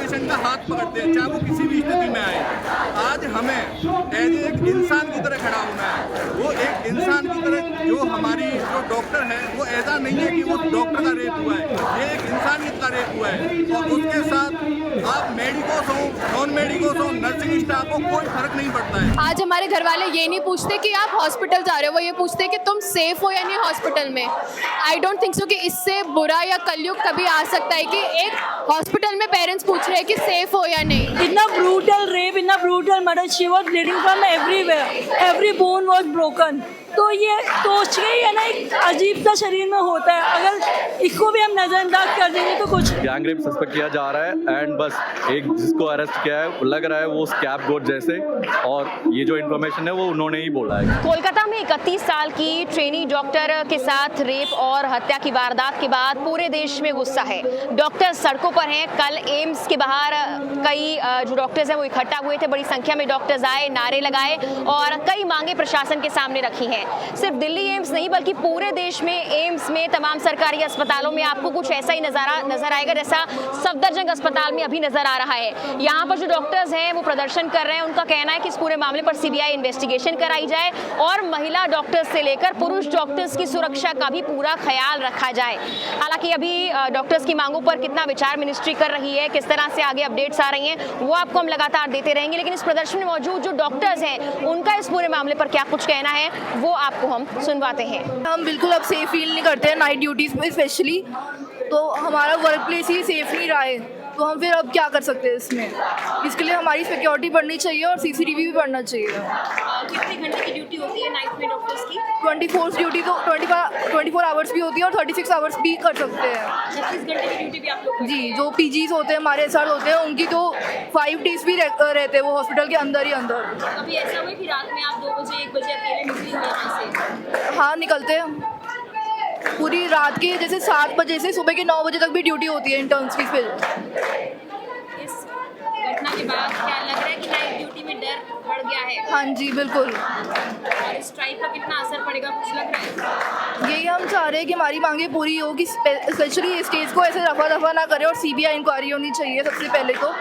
Patient का हाथ पकड़ते हैं, चाहे वो किसी भी स्थिति में आए। आज हमें एज एक इंसान की तरह खड़ा होना है। वो एक इंसान की तरह जो हमारी जो डॉक्टर है वो ऐसा नहीं है कि वो डॉक्टर का रेप हुआ है, ये एक इंसानियत का रेप हुआ है। और उसके साथ आप मेडिकोस हो, नॉन मेडिकोस हो, नर्सिंग स्टाफ हो, कोई फर्क नहीं पड़ता है। आज हमारे घर वाले ये नहीं पूछते कि आप हॉस्पिटल जा रहे हो, वो ये पूछते कि तुम सेफ हो या नहीं हॉस्पिटल में। आई डोंट थिंक सो कि इससे बुरा या कलयुग कभी आ सकता है कि एक हॉस्पिटल में पेरेंट्स पूछ रहे हैं कि सेफ हो या नहीं। इतना ब्रूटल रेप, इतना brutal murder, she was bleeding from everywhere, every bone was broken. तो ये सोच के ही है ना, एक अजीब सा शरीर में होता है। अगर इसको भी हम नज़रअंदाज कर देंगे तो कुछ गैंग रेप सस्पेक्ट किया जा रहा है एंड बस एक जिसको अरेस्ट किया है लग रहा है वो स्कैप गोट जैसे, और ये जो इन्फॉर्मेशन है वो उन्होंने ही बोला है। कोलकाता में 31 साल की ट्रेनी डॉक्टर के साथ रेप और हत्या की वारदात के बाद पूरे देश में गुस्सा है। डॉक्टर सड़कों पर हैं। कल एम्स के बाहर कई जो डॉक्टर्स हैं वो इकट्ठा हुए थे, बड़ी संख्या में डॉक्टर्स आए, नारे लगाए और कई मांगे प्रशासन के सामने रखी हैं। सिर्फ दिल्ली एम्स नहीं बल्कि पूरे देश में एम्स में तमाम सरकारी अस्पतालों में आपको कुछ ऐसा ही नजर आएगा जैसा सफदरजंग अस्पताल में अभी नजर आ रहा है। यहाँ पर जो डॉक्टर्स हैं वो प्रदर्शन कर रहे हैं। उनका कहना है कि इस पूरे मामले पर सीबीआई इन्वेस्टिगेशन कराई जाए और महिला डॉक्टर्स से लेकर पुरुष डॉक्टर्स की सुरक्षा का भी पूरा ख्याल रखा जाए। हालांकि अभी डॉक्टर्स की मांगों पर कितना विचार मिनिस्ट्री कर रही है, किस तरह से आगे अपडेट्स आ रही हैं, वो आपको हम लगातार देते रहेंगे। लेकिन इस प्रदर्शन में मौजूद जो डॉक्टर्स हैं उनका इस पूरे मामले पर क्या कुछ कहना है वो आपको हम सुनवाते हैं। हम बिल्कुल अब सेफ फील नहीं करते हैं नाइट ड्यूटीज़ में स्पेशली, तो हमारा वर्क प्लेस ही सेफ नहीं रहा है। तो हम फिर अब क्या कर सकते हैं इसमें। इसके लिए हमारी सिक्योरिटी बढ़नी चाहिए और सीसीटीवी भी बढ़ना चाहिए। कितने घंटे की ड्यूटी होती है नाइट में डॉक्टर्स की? 24 ड्यूटी तो 24 आवर्स भी होती है और 36 आवर्स भी कर सकते हैं। 36 घंटे की ड्यूटी भी आप लोग? जी, जो पीजीज होते हैं हमारे SR होते हैं उनकी तो 5 डेज भी रहते हैं वो हॉस्पिटल के अंदर ही अंदर। कभी ऐसा हुआ कि रात में आप 2 बजे 1 बजे अकेले निकली हो यहाँ से? हाँ, निकलते हैं पूरी रात के, जैसे 7 बजे से सुबह के 9 बजे तक भी ड्यूटी होती है इंटर्न्स की। फिर इस घटना के बाद क्या लग रहा है कि नाइट ड्यूटी में डर बढ़ गया है? हाँ जी, बिल्कुल। और इस स्ट्राइक का कितना असर पड़ेगा कुछ लग रहा है? यही हम चाह रहे हैं कि हमारी मांगे पूरी हो, कि स्पेशली इस केस को ऐसे रफा दफा ना करे और सीबीआई इंक्वायरी होनी चाहिए सबसे पहले। तो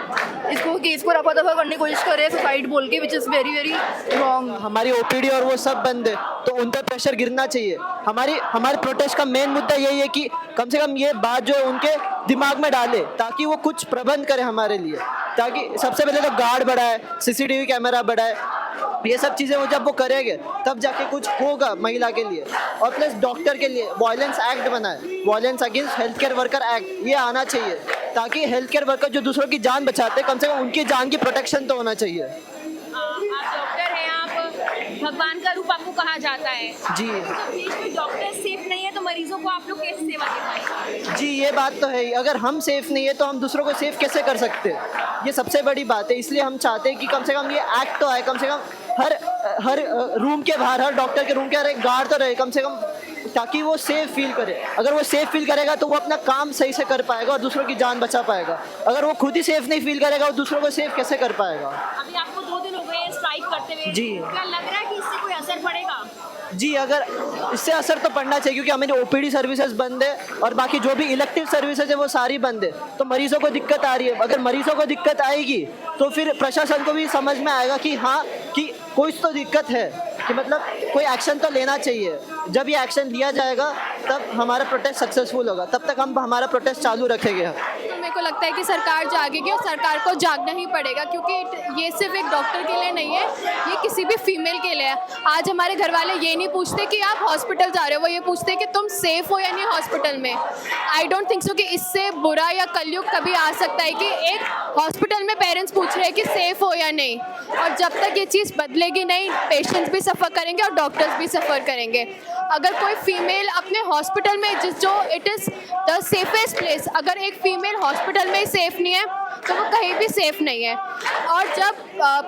इसको केस को रफा दफा करने की कोशिश करे सुसाइड बोल के, which is very very wrong. हमारी ओपीडी और वो सब बंद है तो उन पर प्रेशर गिरना चाहिए। हमारे प्रोटेस्ट का मेन मुद्दा यही है कि कम से कम ये बात जो है उनके दिमाग में डाले ताकि वो कुछ प्रबंध करे हमारे लिए, ताकि सबसे पहले तो गार्ड बढ़ाए, सीसीटीवी कैमरा बढ़ाए, ये सब चीज़ें वो जब वो करेंगे तब जाके कुछ होगा महिला के लिए। और प्लस डॉक्टर के लिए वायलेंस एक्ट बनाए, violence against health care worker act, ये आना चाहिए ताकि हेल्थ केयर वर्कर जो दूसरों की जान बचाते हैं कम से कम उनकी जान की प्रोटेक्शन तो होना चाहिए। आप डॉक्टर हैं, आप भगवान का रूप आपको कहा जाता है जी। तो देश में डॉक्टर सेफ नहीं है तो मरीजों को आप लोग कैसे सेवा दे पाएंगे? जी, ये बात तो है ही। अगर हम सेफ़ नहीं है तो हम दूसरों को सेफ़ कैसे कर सकते हैं, ये सबसे बड़ी बात है। इसलिए हम चाहते हैं कि कम से कम ये एक्ट तो आए, कम से कम हर रूम के बाहर, हर डॉक्टर के रूम के हर एक गार्ड तो रहे कम से कम, ताकि वो सेफ फील करे। अगर वो सेफ फील करेगा तो वो अपना काम सही से कर पाएगा और दूसरों की जान बचा पाएगा। अगर वो खुद ही सेफ नहीं फील करेगा वो दूसरों को सेफ कैसे कर पाएगा। अभी आपको 2 दिन हो गए स्ट्राइक करते हुए, जी। क्या लग रहा है कि इससे कोई असर पड़ेगा? जी, अगर इससे असर तो पड़ना चाहिए क्योंकि हमारी ओपीडी सर्विसेज बंद है और बाकी जो भी इलेक्टिव सर्विसेज है वो सारी बंद है, तो मरीजों को दिक्कत आ रही है। अगर मरीजों को दिक्कत आएगी तो फिर प्रशासन को भी समझ में आएगा कि हाँ, कि कोई तो दिक्कत है, कि मतलब कोई एक्शन तो लेना चाहिए। जब ये एक्शन लिया जाएगा तब हमारा प्रोटेस्ट सक्सेसफुल होगा, तब तक हम हमारा प्रोटेस्ट चालू रखेंगे। तो मेरे को लगता है कि सरकार जागेगी और सरकार को जागना ही पड़ेगा, क्योंकि ये सिर्फ एक डॉक्टर के लिए नहीं है, ये किसी भी फीमेल के लिए है। आज हमारे घर वाले ये नहीं पूछते कि आप हॉस्पिटल जा रहे हो, वो ये पूछते हैं कि तुम सेफ हो या नहीं हॉस्पिटल में। आई डोंट थिंक सो कि इससे बुरा या कलयुग कभी आ सकता है कि एक हॉस्पिटल में पेरेंट्स पूछ रहे हैं कि सेफ हो या नहीं। और जब तक ये चीज़ बदलेगी नहीं, पेशेंट्स भी सफ़र करेंगे और डॉक्टर्स भी सफ़र करेंगे। अगर कोई फीमेल अपने हॉस्पिटल में जो it is the safest place, अगर एक फीमेल हॉस्पिटल में सेफ नहीं है तो वो कहीं भी सेफ नहीं है। और जब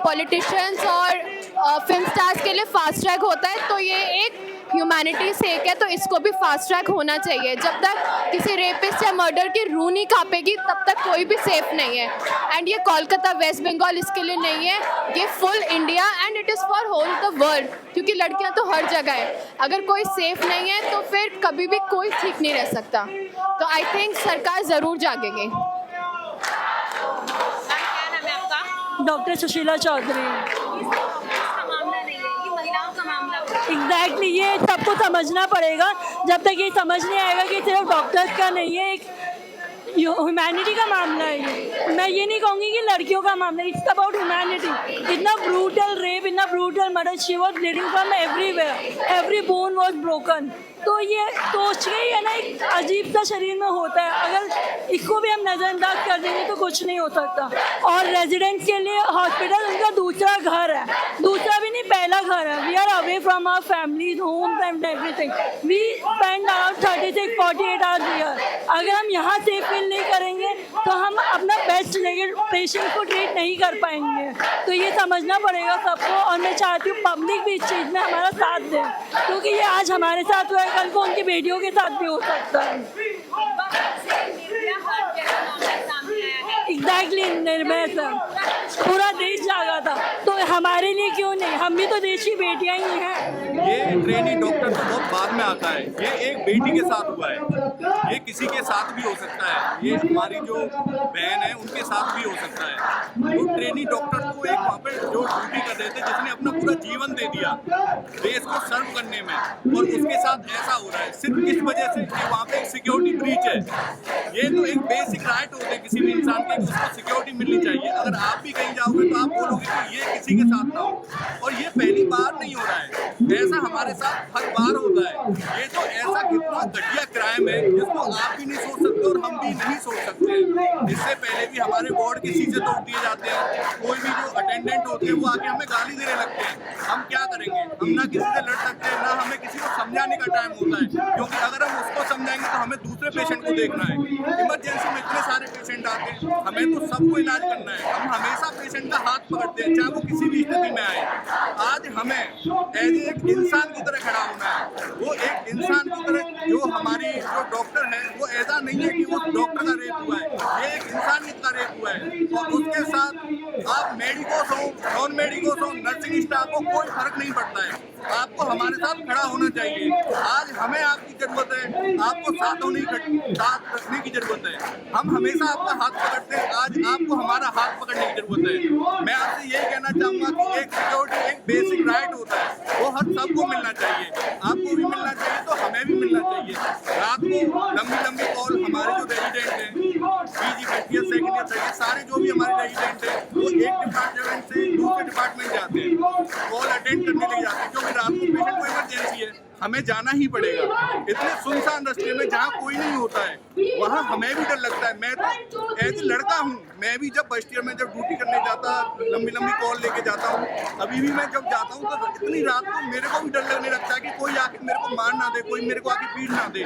पॉलिटिशियंस और फिल्म स्टार्स के लिए फास्ट ट्रैक होता है तो ये एक ह्यूमैनिटी सेक है, तो इसको भी फास्ट ट्रैक होना चाहिए। जब तक किसी रेपिस्ट या मर्डर की रूह नहीं कांपेगी तब तक कोई भी सेफ नहीं है। एंड ये कोलकाता वेस्ट बंगाल इसके लिए नहीं है, ये full India and it is for whole the world, क्योंकि लड़कियां तो हर जगह है। अगर कोई सेफ नहीं है तो फिर कभी भी कोई ठीक नहीं रह सकता। तो आई थिंक सरकार ज़रूर जागेगी। डॉक्टर सुशीला चौधरी। एग्जैक्टली ये सबको समझना पड़ेगा। जब तक ये समझ नहीं आएगा कि सिर्फ डॉक्टर्स का नहीं है, एक ह्यूमैनिटी का मामला है ये। मैं ये नहीं कहूँगी कि लड़कियों का मामला है, इट्स अबाउट ह्यूमैनिटी। इतना ब्रूटल रेप, इतना brutal murder, she was bleeding from everywhere, every bone was broken. तो ये सोच के ही है ना, एक अजीब सा शरीर में होता है। अगर इसको भी हम नज़रअंदाज कर देंगे तो कुछ नहीं हो सकता। और रेजिडेंट्स के लिए हॉस्पिटल उनका दूसरा घर है, दूसरा भी नहीं पहला घर है। We are away from our families, homes and everything. We spend around 36-48 hours year. अगर हम यहाँ सेफ फील नहीं करेंगे तो हम अपना बेस्ट लेकर पेशेंट को ट्रीट नहीं कर पाएंगे। तो ये समझना पड़ेगा सबको। और मैं चाहती हूँ पब्लिक भी इस चीज़ में हमारा साथ दे, क्योंकि ये आज हमारे साथ हुआ है, कल को उनकी बेटियों के साथ भी हो सकता है। एग्जैक्टली निर्भय सर, पूरा देश जागा था, तो हमारे लिए क्यों नहीं? हम भी तो देश की बेटियां ही हैं। ये ट्रेनी डॉक्टर तो बहुत बाद में आता है, ये एक बेटी के साथ हुआ है, ये किसी के साथ भी हो सकता है, ये हमारी जो बहन है उनके साथ भी हो सकता है। तो ट्रेनी डॉक्टर को एक वहाँ पे जो ड्यूटी कर रहे थे, जिसने अपना पूरा जीवन दे दिया देश को सर्व करने में, और उसके साथ ऐसा हो रहा है सिर्फ किस वजह से कि वहाँ पे एक सिक्योरिटी ब्रीच है। ये तो एक बेसिक राइट होते हैं किसी भी इंसान के, उसको सिक्योरिटी मिलनी चाहिए। अगर आप भी कहीं जाओगे तो आप बोलोगे कि ये किसी के साथ ना हो, और ये पहली बार नहीं हो रहा है, ऐसा हमारे साथ हर बार होता है। ये तो ऐसा कितना घटिया क्राइम है जिसको आप भी नहीं सोच सकते और हम भी नहीं सोच सकते। इससे पहले भी हमारे वार्ड के शीशे तोड़ दिए जाते हैं, कोई भी जो अटेंडेंट होते हैं वो आके हमें गाली देने लगते हैं। हम क्या करेंगे? हम ना किसी से लड़ सकते हैं, ना हमें किसी को समझाने का टाइम होता है, क्योंकि अगर हम उसको समझाएंगे तो हमें दूसरे पेशेंट को देखना है। इमरजेंसी में इतने सारे पेशेंट आते हैं, हमें तो सबको इलाज करना है। हम हमेशा पेशेंट का हाथ पकड़ते हैं, चाहे वो किसी भी स्थिति में आए। आज हमें एज एक इंसान की तरह खड़ा होना है। वो एक इंसान की तरह, जो हमारी जो डॉक्टर है वो ऐसा नहीं है कि वो डॉक्टर का रेप हुआ है, ये एक इंसानियत का रेप हुआ है। और उसके साथ आप मेडिकोस हो, नॉन मेडिकोस हो, नर्सिंग स्टाफ हो, कोई फर्क नहीं पड़ता है। आपको हमारे साथ खड़ा होना चाहिए। आज हमें आपकी जरूरत है, आपको साथ रखने की जरूरत है। हम हमेशा आपका हाथ पकड़ते हैं, आज आपको हमारा हाथ पकड़ने की जरूरत है। मैं आपसे यही कहना चाहूँगा कि एक सिक्योरिटी एक बेसिक राइट होता है, वो हर सबको मिलना चाहिए। आपको भी मिलना चाहिए तो हमें भी मिलना चाहिए। रात को लंबी लंबी कॉल हमारे जो रेजिडेंट हैं, PG first year, second year, third year, सारे जो भी हमारे रेजिडेंट हैं, वो एक डिपार्टमेंट से दूसरे डिपार्टमेंट जाते हैं, कॉल अटेंड करने लग जाते हैं, क्योंकि रात को पेशेंट को इमरजेंसी है, हमें जाना ही पड़ेगा। इतने सुनसान रास्ते में जहाँ कोई नहीं होता है, वहाँ हमें भी डर लगता है। मैं तो एज ए लड़का हूँ, मैं भी जब फर्स्ट ईयर में जब ड्यूटी करने जाता, लंबी लंबी कॉल लेके जाता हूँ, अभी भी मैं जब जाता हूँ तो इतनी रात को मेरे को भी डर लगने लगता है कि कोई आके मेरे को मार ना दे, कोई मेरे को आके पीट ना दे।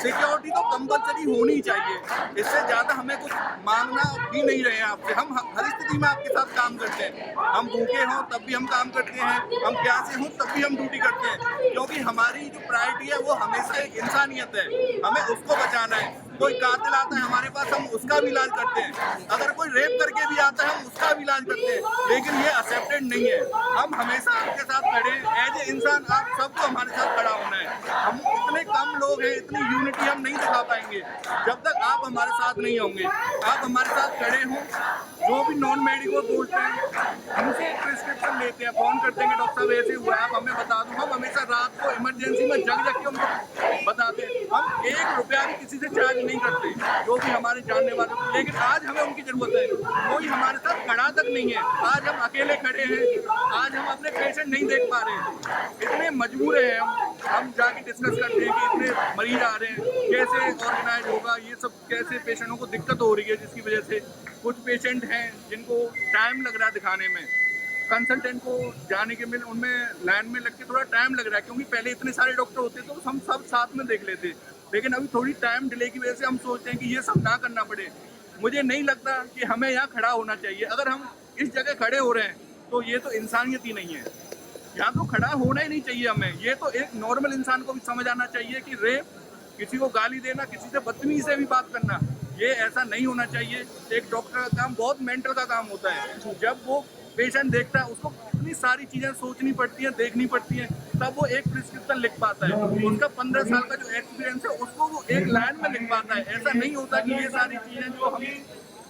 सिक्योरिटी तो कंपलसरी होनी चाहिए, इससे ज़्यादा हमें कुछ मांगना भी नहीं रहे हैं आपसे। हम हर स्थिति में आपके साथ काम करते हैं, हम भूखे हों तब भी हम काम करते हैं, हम प्यासे हों तब भी हम ड्यूटी करते हैं, क्योंकि हमारी जो प्रायोरिटी है वो हमेशा एक इंसानियत है, हमें उसको बचाना है। कोई कातिल आता है हमारे पास, हम उसका भी इलाज करते हैं। अगर कोई रेप करके भी आता है, हम उसका भी इलाज करते हैं, लेकिन ये एक्सेप्टेड नहीं है। हम हमेशा आपके साथ खड़े हैं एज ए इंसान, आप सबको हमारे साथ खड़ा होना है। हम इतने कम लोग हैं, इतनी यूनिटी हम नहीं दिखा पाएंगे जब तक आप हमारे साथ नहीं होंगे। आप हमारे साथ खड़े हों, जो भी नॉन मेडिकल बोलते हैं उनसे प्रिस्क्रिप्शन लेते हैं, फ़ोन करते हैं कि डॉक्टर साहब ऐसे हुआ है, आप हमें बता दो। हम हमेशा रात को इमरजेंसी में जग के उनको बताते हैं। हम 1 रुपया भी किसी से चार्ज नहीं करते, जो भी हमारे जानने वाले, लेकिन आज हमें उनकी जरूरत है। कोई हमारे साथ खड़ा तक नहीं है, आज हम अकेले खड़े हैं, आज हम अपने पेशेंट नहीं देख पा रहे हैं, इतने मजबूर हैं हम जाके डिस्कस करते हैं कि इतने मरीज आ रहे हैं, कैसे ऑर्गेनाइज होगा, ये सब कैसे पेशेंटों को दिक्कत हो रही है, जिसकी वजह से कुछ पेशेंट हैं जिनको टाइम लग रहा है दिखाने में, कंसल्टेंट को जाने के में उनमें लाइन में लग के थोड़ा टाइम लग रहा है, क्योंकि पहले इतने सारे डॉक्टर होते तो हम सब साथ में देख लेते, लेकिन अभी थोड़ी टाइम डिले की वजह से हम सोचते हैं कि ये सब ना करना पड़े। मुझे नहीं लगता कि हमें यहाँ खड़ा होना चाहिए। अगर हम इस जगह खड़े हो रहे हैं तो ये तो इंसानियत ही नहीं है, यहाँ तो खड़ा होना ही नहीं चाहिए हमें। ये तो एक नॉर्मल इंसान को भी समझ आना चाहिए कि रेप, किसी को गाली देना, किसी से बदतमीजी से भी बात करना, ये ऐसा नहीं होना चाहिए। एक डॉक्टर का काम बहुत मेंटल का काम होता है। जब वो पेशेंट देखता है, उसको इतनी सारी चीज़ें सोचनी पड़ती हैं, देखनी पड़ती हैं, तब वो एक प्रिस्क्रिप्शन लिख पाता है। उसका 15 साल का जो एक्सपीरियंस है उसको वो एक लाइन में लिख पाता है। ऐसा नहीं होता कि ये सारी चीज़ें जो हम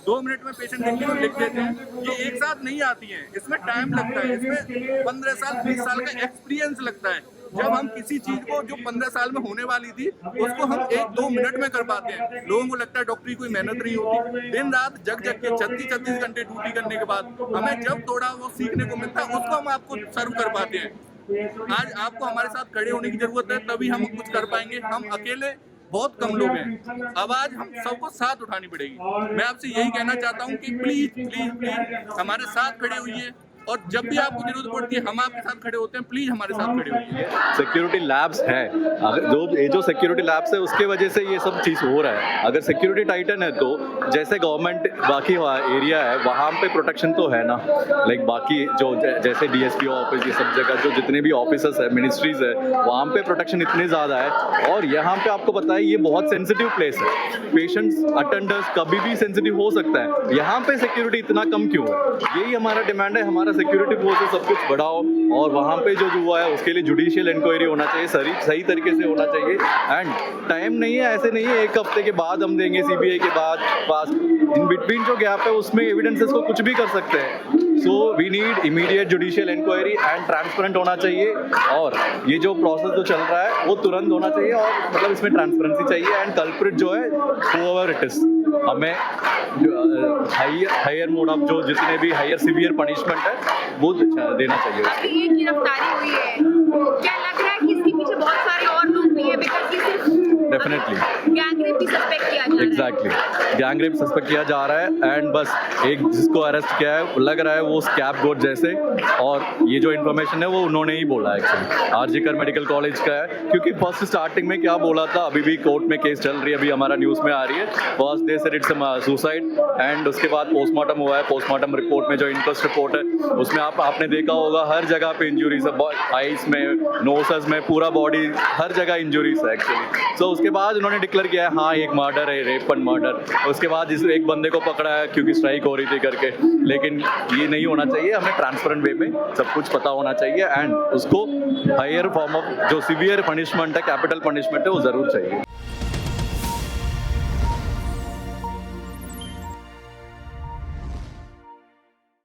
2 मिनट में पेशेंट देख के लिख देते हैं। ये एक साथ नहीं आती हैं, इसमें टाइम लगता है, इसमें 15 साल 20 साल का एक्सपीरियंस लगता है। जब हम किसी चीज को जो 15 साल में होने वाली थी उसको हम 1-2 मिनट में कर पाते हैं। लोगों को लगता है डॉक्टरी कोई मेहनत नहीं होती। दिन रात जग के 36 घंटे ड्यूटी करने के बाद हमें जब थोड़ा वो सीखने को मिलता है उसको हम आपको सर्व कर पाते हैं। आज आपको हमारे साथ खड़े होने की जरूरत है, तभी हम कुछ कर पाएंगे। हम अकेले बहुत कम लोग हैं, आवाज हम सबको साथ उठानी पड़ेगी। मैं आपसे यही कहना चाहता हूँ कि प्लीज प्लीज प्लीज हमारे साथ खड़े होइए, और जब भी आपको जरूरत पड़ती है हम आपके साथ खड़े होते हैं। प्लीज हमारे साथ खड़े होइए। सिक्योरिटी लैब्स है, अगर जो सिक्योरिटी लैब्स है उसके वजह से ये सब चीज़ हो रहा है। अगर सिक्योरिटी टाइटन है तो जैसे गवर्नमेंट बाकी एरिया है वहाँ पे प्रोटेक्शन तो है ना, लाइक बाकी जो जैसे DSP ऑफिस ये सब जगह जो जितने भी ऑफिसर्स है, मिनिस्ट्रीज है, वहाँ पे प्रोटेक्शन इतने ज़्यादा है। और यहाँ पे आपको पता है ये बहुत सेंसिटिव प्लेस है, पेशेंट्स अटेंडर्स कभी भी सेंसिटिव हो सकता है। यहाँ पे सिक्योरिटी इतना कम क्यों है? यही हमारा डिमांड है, हमारा सिक्योरिटी फोर्सेस सब कुछ बढ़ाओ, और वहाँ पे जो हुआ है उसके लिए जुडिशियल इंक्वायरी होना चाहिए, सही तरीके से होना चाहिए। एंड टाइम नहीं है, ऐसे नहीं है 1 हफ्ते के बाद हम देंगे, CBI के बाद पास इन बिटवीन जो गैप है उसमें एविडेंसेस को कुछ भी कर सकते हैं। So we need immediate judicial inquiry and transparent होना चाहिए, और ये जो प्रोसेस जो चल रहा है वो तुरंत होना चाहिए, और मतलब इसमें ट्रांसपेरेंसी चाहिए। एंड कल्प्रिट जो है whoever it is, हमें हायर मोड ऑफ जो जितने भी हायर सीवियर पनिशमेंट है वो देना चाहिए। अभी ये गिरफ्तारी हुई है, क्या लग रहा है कि इसके पीछे बहुत सारे और लोग भी हैं? बिकॉज ये सिर्फ डेफिनेटली गैंग रेप भी सस्पेक्ट किया जा रहा है। एग्जैक्टली गैंग रेप सस्पेक्ट किया जा रहा है। एंड बस एक जिसको अरेस्ट किया है लग रहा है वो स्कैप गोट जैसे, और ये जो इन्फॉर्मेशन है वो उन्होंने ही बोला है एक्चुअली, आरजीकर मेडिकल कॉलेज का है। क्योंकि फर्स्ट स्टार्टिंग में क्या बोला था, अभी भी कोर्ट में केस चल रही है, अभी हमारा न्यूज़ में आ रही है। First they said it's suicide, and उसके बाद पोस्टमार्टम हुआ है। पोस्टमार्टम रिपोर्ट में जो इंक्वेस्ट रिपोर्ट है उसमें आपने देखा होगा हर जगह पे इंजुरीज है, आइस में, नोसेस में, पूरा बॉडी हर जगह इंजुरीज है एक्चुअली। सो उसके बाद उन्होंने डिक्लेयर किया है हाँ एक मर्डर है, रेप एंड मर्डर। उसके बाद इस एक बंदे को पकड़ा है क्योंकि स्ट्राइक हो रही थी करके, लेकिन ये नहीं होना चाहिए। हमें ट्रांसपेरेंट वे में सब कुछ पता होना चाहिए, एंड उसको हायर फॉर्म ऑफ जो सीवियर पनिशमेंट है, कैपिटल पनिशमेंट है, वो जरूर चाहिए।